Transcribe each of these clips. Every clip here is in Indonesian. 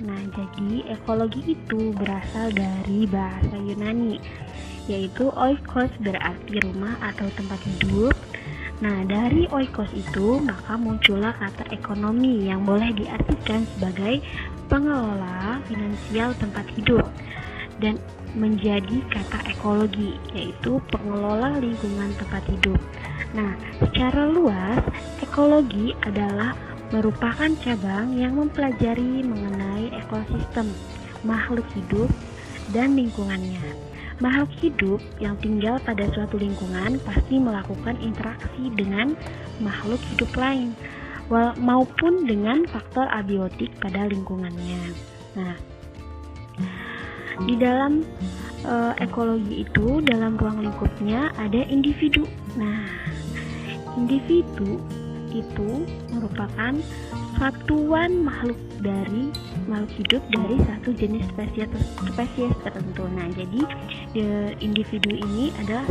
Nah, jadi ekologi itu berasal dari bahasa Yunani, yaitu oikos berarti rumah atau tempat hidup. Nah, dari oikos itu maka muncullah kata ekonomi yang boleh diartikan sebagai pengelola finansial tempat hidup, dan menjadi kata ekologi, yaitu pengelola lingkungan tempat hidup. Nah, secara luas, ekologi adalah merupakan cabang yang mempelajari mengenai ekosistem, makhluk hidup, dan lingkungannya. Makhluk hidup yang tinggal pada suatu lingkungan pasti melakukan interaksi dengan makhluk hidup lain, maupun dengan faktor abiotik pada lingkungannya. Nah, di dalam ekologi itu, dalam ruang lingkupnya ada individu. Nah, individu itu merupakan satuan makhluk hidup dari satu jenis spesies tertentu. Nah, jadi individu ini adalah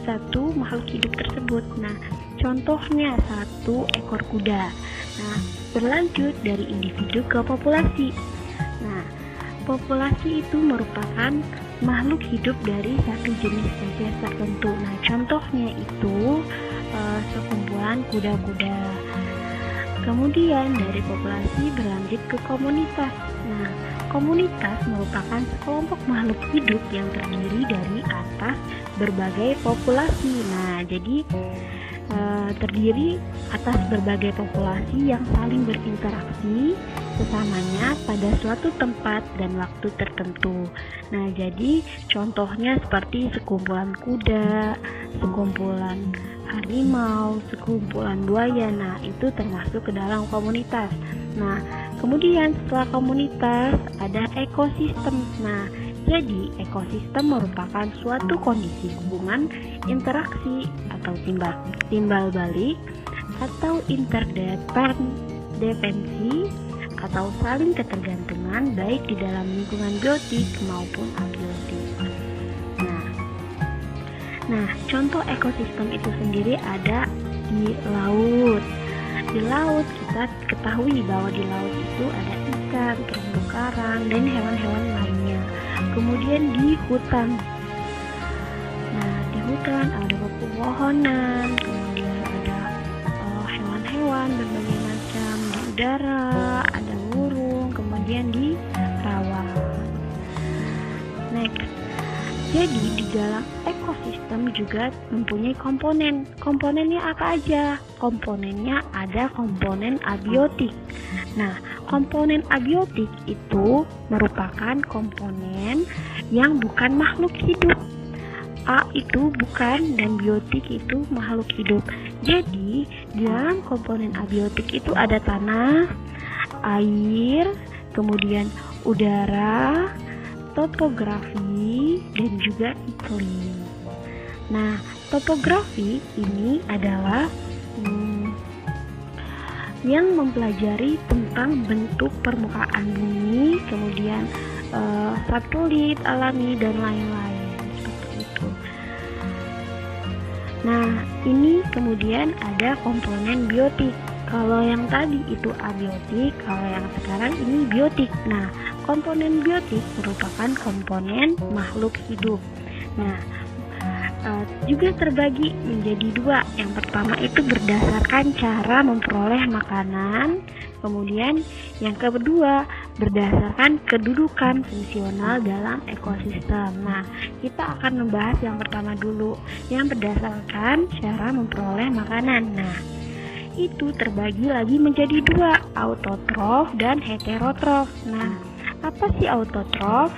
satu makhluk hidup tersebut. Nah, contohnya satu ekor kuda. Nah, berlanjut dari individu ke populasi. Nah, populasi itu merupakan makhluk hidup dari satu jenis spesies tertentu. Nah, contohnya itu sekumpulan kuda-kuda. Kemudian dari populasi berlanjut ke komunitas. Nah, komunitas merupakan sekelompok makhluk hidup yang terdiri dari atas berbagai populasi. Nah, jadi terdiri atas berbagai populasi yang saling berinteraksi sesamanya pada suatu tempat dan waktu tertentu. Nah, jadi contohnya seperti sekumpulan kuda, sekumpulan harimau, sekumpulan buaya. Nah, itu termasuk ke dalam komunitas. Nah, kemudian setelah komunitas ada ekosistem. Nah, jadi ekosistem merupakan suatu kondisi hubungan interaksi atau timbal balik atau interdependensi atau saling ketergantungan baik di dalam lingkungan biotik maupun abiotik. Nah, contoh ekosistem itu sendiri ada di laut. Di laut kita ketahui bahwa di laut itu ada ikan, terumbu karang, dan hewan-hewan lainnya. Kemudian di hutan. Nah, di hutan ada pepohonan, kemudian ada hewan-hewan berbagai macam. Di udara ada burung, kemudian di rawa. Next. Jadi di dalam ekosistem juga mempunyai komponen. Komponennya apa aja? Komponennya ada komponen abiotik. Nah, komponen abiotik itu merupakan komponen yang bukan makhluk hidup. A itu bukan dan biotik itu makhluk hidup. Jadi di dalam komponen abiotik itu ada tanah, air, kemudian udara, topografi, dan juga iklim. Nah, topografi ini adalah yang mempelajari tentang bentuk permukaan bumi, kemudian satelit alami dan lain-lain seperti itu. Nah, ini kemudian ada komponen biotik. Kalau yang tadi itu abiotik, kalau yang sekarang ini biotik. Nah, komponen biotik merupakan komponen makhluk hidup. Nah, juga terbagi menjadi dua. Yang pertama itu berdasarkan cara memperoleh makanan. Kemudian yang kedua berdasarkan kedudukan fungsional dalam ekosistem. Nah, kita akan membahas yang pertama dulu, yang berdasarkan cara memperoleh makanan. Nah, itu terbagi lagi menjadi dua, autotrof dan heterotrof. Nah, apa sih autotrof?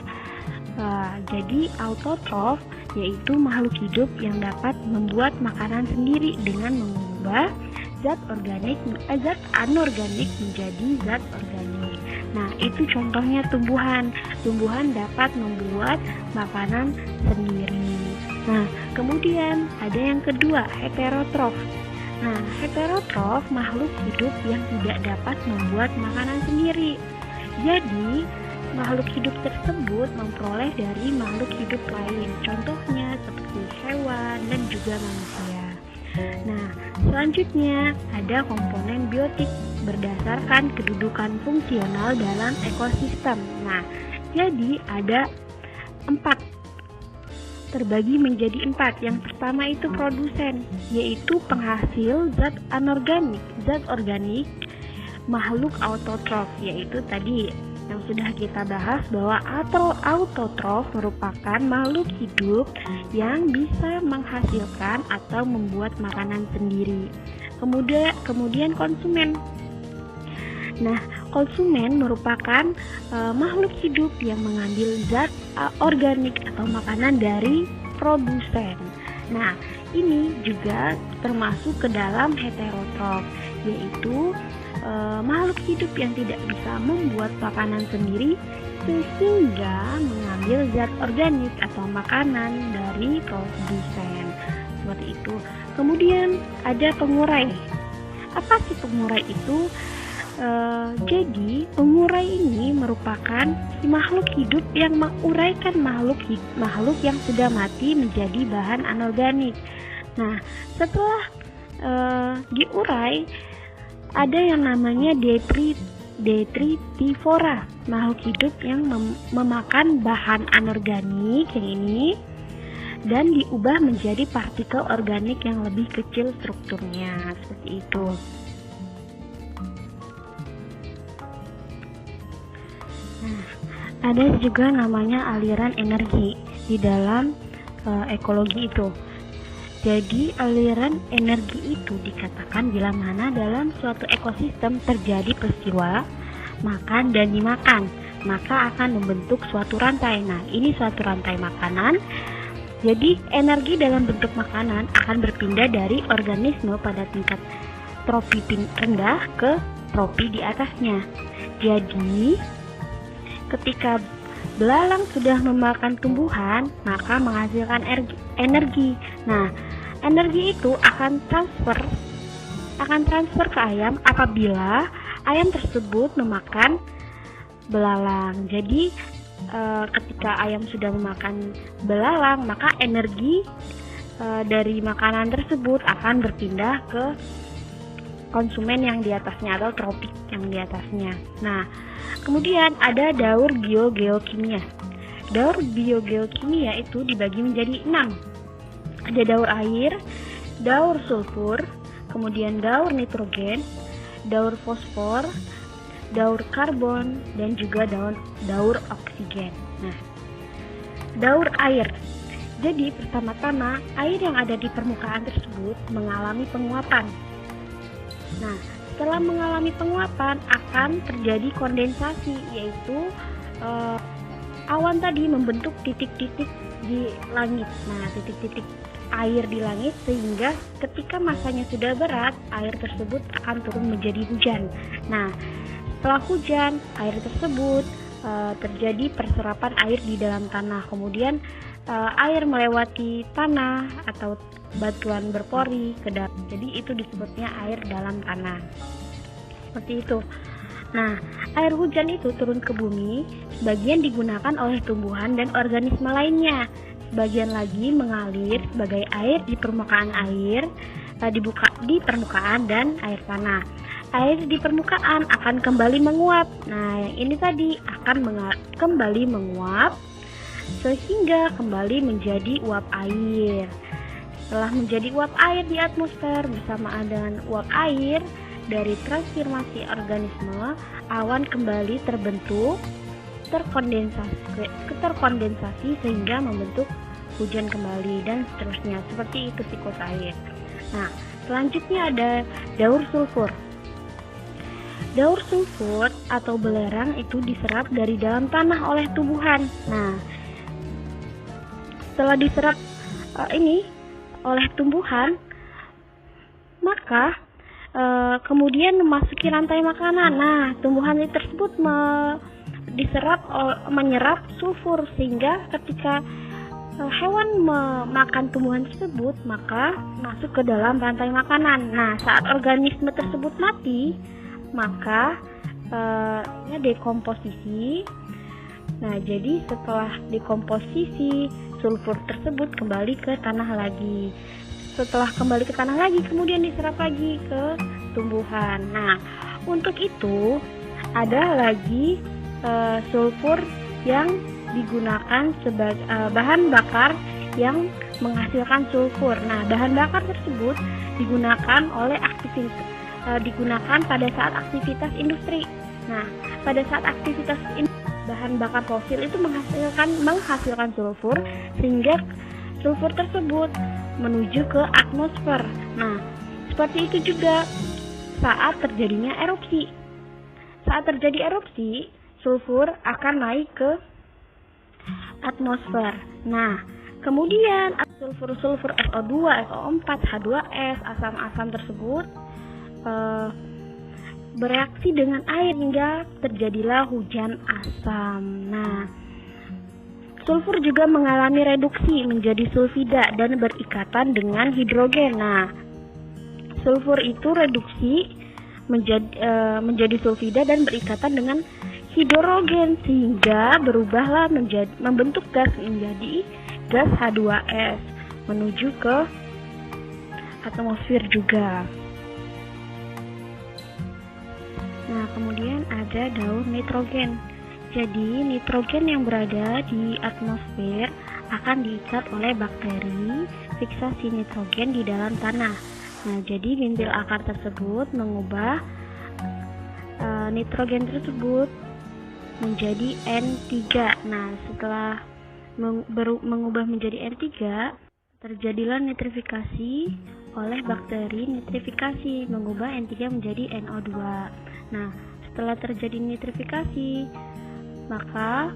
Jadi autotrof yaitu makhluk hidup yang dapat membuat makanan sendiri dengan mengubah zat anorganik menjadi zat organik. Nah, itu contohnya tumbuhan. Tumbuhan dapat membuat makanan sendiri. Nah, kemudian ada yang kedua, heterotrof. Nah, heterotrof makhluk hidup yang tidak dapat membuat makanan sendiri. Jadi, makhluk hidup tersebut memperoleh dari makhluk hidup lain. Contohnya seperti hewan dan juga manusia. Nah, selanjutnya ada komponen biotik berdasarkan kedudukan fungsional dalam ekosistem. Nah, jadi ada 4, terbagi menjadi 4. Yang pertama itu produsen, yaitu penghasil zat anorganik, zat organik, makhluk autotrof, yaitu tadi yang sudah kita bahas bahwa autotrof merupakan makhluk hidup yang bisa menghasilkan atau membuat makanan sendiri. Kemudian konsumen. Nah, konsumen merupakan makhluk hidup yang mengambil zat organik atau makanan dari produsen. Nah, ini juga termasuk ke dalam heterotrof, yaitu makhluk hidup yang tidak bisa membuat makanan sendiri sehingga mengambil zat organik atau makanan dari produsen. Seperti itu. Kemudian ada pengurai. Apa sih pengurai itu? Jadi pengurai ini merupakan makhluk hidup yang menguraikan makhluk yang sudah mati menjadi bahan anorganik. Nah, setelah diurai, ada yang namanya detritivora, makhluk hidup yang memakan bahan anorganik yang ini dan diubah menjadi partikel organik yang lebih kecil strukturnya, seperti itu. Nah, ada juga namanya aliran energi di dalam ekologi itu. Jadi aliran energi itu dikatakan bila mana dalam suatu ekosistem terjadi peristiwa makan dan dimakan, maka akan membentuk suatu rantai. Nah, ini suatu rantai makanan. Jadi energi dalam bentuk makanan akan berpindah dari organisme pada tingkat trofi rendah ke trofi di atasnya. Jadi ketika belalang sudah memakan tumbuhan, maka menghasilkan energi. Nah, energi itu akan transfer ke ayam apabila ayam tersebut memakan belalang. Jadi ketika ayam sudah memakan belalang, maka energi dari makanan tersebut akan berpindah ke konsumen yang di atasnya atau tropik yang di atasnya. Nah, kemudian ada daur biogeokimia. Daur biogeokimia itu dibagi menjadi 6. Ada daur air, daur sulfur, kemudian daur nitrogen, daur fosfor, daur karbon, dan juga daur oksigen. Nah, daur air. Jadi pertama-tama air yang ada di permukaan tersebut mengalami penguapan. Nah, setelah mengalami penguapan akan terjadi kondensasi, yaitu awan tadi membentuk titik-titik di langit. Nah, titik-titik air di langit sehingga ketika masanya sudah berat, air tersebut akan turun menjadi hujan. Nah, setelah hujan, air tersebut terjadi perserapan air di dalam tanah. Kemudian air melewati tanah atau batuan berpori ke dalam. Jadi itu disebutnya air dalam tanah. Seperti itu. Nah, air hujan itu turun ke bumi, sebagian digunakan oleh tumbuhan dan organisme lainnya. Sebagian lagi mengalir sebagai air di permukaan di permukaan dan air tanah. Air di permukaan akan kembali menguap. Nah, yang ini tadi akan kembali menguap sehingga kembali menjadi uap air. Setelah menjadi uap air di atmosfer bersamaan dengan uap air dari transformasi organisme, awan kembali terbentuk, terkondensasi sehingga membentuk hujan kembali dan seterusnya. Seperti itu siklus air. Nah, selanjutnya ada daur sulfur. Daur sulfur atau belerang itu diserap dari dalam tanah oleh tumbuhan. Nah, setelah diserap oleh tumbuhan, maka kemudian memasuki rantai makanan. Nah, tumbuhan tersebut menyerap sulfur sehingga ketika hewan memakan tumbuhan tersebut, maka masuk ke dalam rantai makanan. Nah, saat organisme tersebut mati, maka dekomposisi. Nah, jadi setelah dekomposisi, sulfur tersebut kembali ke tanah lagi. setelah kembali ke tanah lagi, kemudian diserap lagi ke tumbuhan. Nah, untuk itu ada lagi sulfur yang digunakan sebagai bahan bakar yang menghasilkan sulfur. Nah, bahan bakar tersebut digunakan pada saat aktivitas industri. Nah, pada saat aktivitas bahan bakar fosil itu menghasilkan sulfur, sehingga sulfur tersebut menuju ke atmosfer. Nah, seperti itu juga saat terjadinya erupsi. Saat terjadi erupsi, sulfur akan naik ke atmosfer. Nah, kemudian sulfur SO2, SO4, H2S, asam-asam tersebut bereaksi dengan air hingga terjadilah hujan asam. Nah, sulfur juga mengalami reduksi menjadi sulfida dan berikatan dengan hidrogen. Nah, sulfur itu reduksi menjadi sulfida dan berikatan dengan hidrogen sehingga berubahlah membentuk gas menjadi gas H2S menuju ke atmosfer juga. Nah, kemudian ada daur nitrogen. Jadi, nitrogen yang berada di atmosfer akan diikat oleh bakteri fiksasi nitrogen di dalam tanah. Nah, jadi bintil akar tersebut mengubah nitrogen tersebut menjadi N3. Nah, setelah mengubah menjadi N3, terjadilah nitrifikasi oleh bakteri nitrifikasi, mengubah N3 menjadi NO2. Nah, setelah terjadi nitrifikasi, maka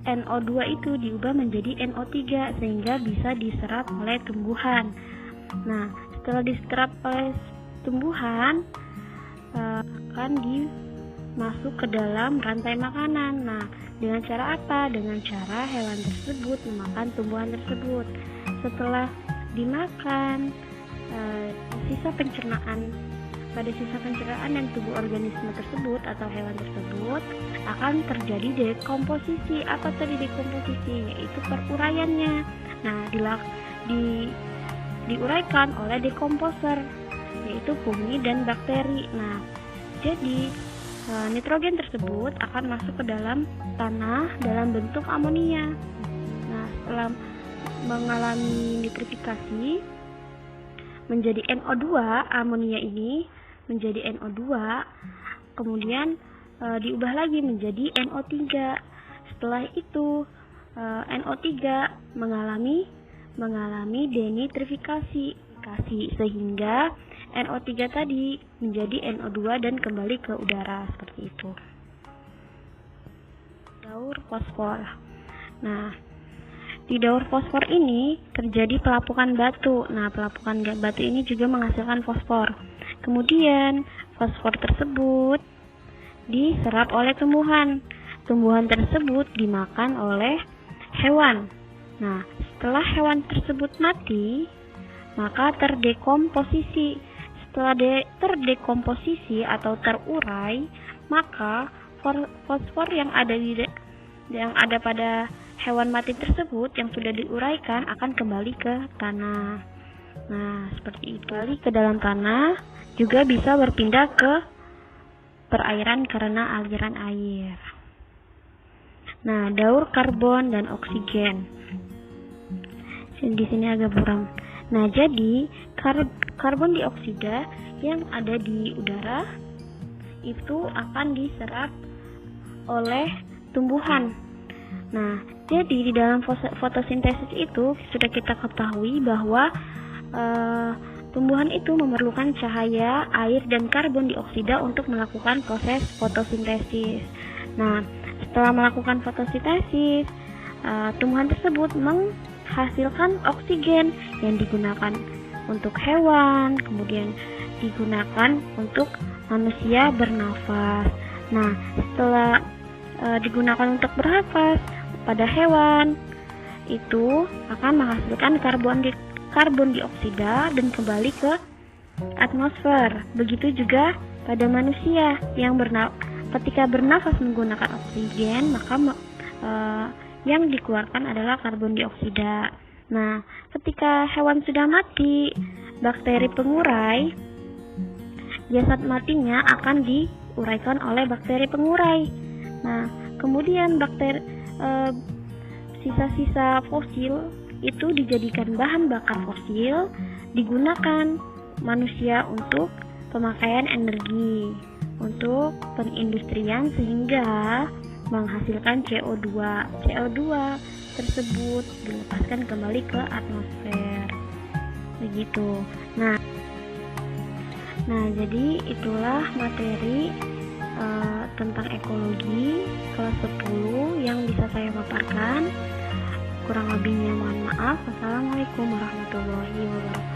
NO2 itu diubah menjadi NO3 sehingga bisa diserap oleh tumbuhan. Nah, setelah diserap oleh tumbuhan, akan masuk ke dalam rantai makanan. Nah, dengan cara apa? Dengan cara hewan tersebut memakan tumbuhan tersebut. Setelah dimakan, pada sisa pencernaan dan tubuh organisme tersebut atau hewan tersebut akan terjadi dekomposisi. Apa tadi dekomposisi? Yaitu peruraiannya. Nah, diuraikan oleh dekomposer, yaitu fungi dan bakteri. Nah, jadi nitrogen tersebut akan masuk ke dalam tanah dalam bentuk amonia. Nah, setelah mengalami nitrifikasi menjadi NO2, amonia ini menjadi NO2, kemudian diubah lagi menjadi NO3. Setelah itu NO3 mengalami denitrifikasi sehingga NO3 tadi menjadi NO2 dan kembali ke udara seperti itu. Daur fosfor. Nah, di daur fosfor ini terjadi pelapukan batu. Nah, pelapukan batu ini juga menghasilkan fosfor. Kemudian fosfor tersebut diserap oleh tumbuhan. Tumbuhan tersebut dimakan oleh hewan. Nah, setelah hewan tersebut mati, maka terdekomposisi. Setelah terdekomposisi atau terurai, maka fosfor yang ada pada hewan mati tersebut yang sudah diuraikan akan kembali ke tanah. Nah, seperti itu. Kembali ke dalam tanah juga bisa berpindah ke perairan karena aliran air. Nah, daur karbon dan oksigen. Di sini agak buram. Nah, jadi karbon dioksida yang ada di udara itu akan diserap oleh tumbuhan. Nah, jadi di dalam fotosintesis itu sudah kita ketahui bahwa tumbuhan itu memerlukan cahaya, air, dan karbon dioksida untuk melakukan proses fotosintesis. Nah, setelah melakukan fotosintesis, tumbuhan tersebut menghasilkan oksigen yang digunakan untuk hewan, kemudian digunakan untuk manusia bernafas. Nah, setelah digunakan untuk bernafas pada hewan, itu akan menghasilkan karbon dioksida dan kembali ke atmosfer. Begitu juga pada manusia yang ketika bernafas menggunakan oksigen, maka yang dikeluarkan adalah karbon dioksida. Nah, ketika hewan sudah mati, bakteri pengurai, jasad matinya akan diuraikan oleh bakteri pengurai. Nah, kemudian sisa-sisa fosil itu dijadikan bahan bakar fosil, digunakan manusia untuk pemakaian energi, untuk perindustrian sehingga menghasilkan CO2. CO2 tersebut dilepaskan kembali ke atmosfer. Begitu. Nah, jadi itulah materi tentang ekologi kelas 10 yang bisa saya paparkan. Kurang lebihnya mohon maaf. Wassalamualaikum warahmatullahi wabarakatuh.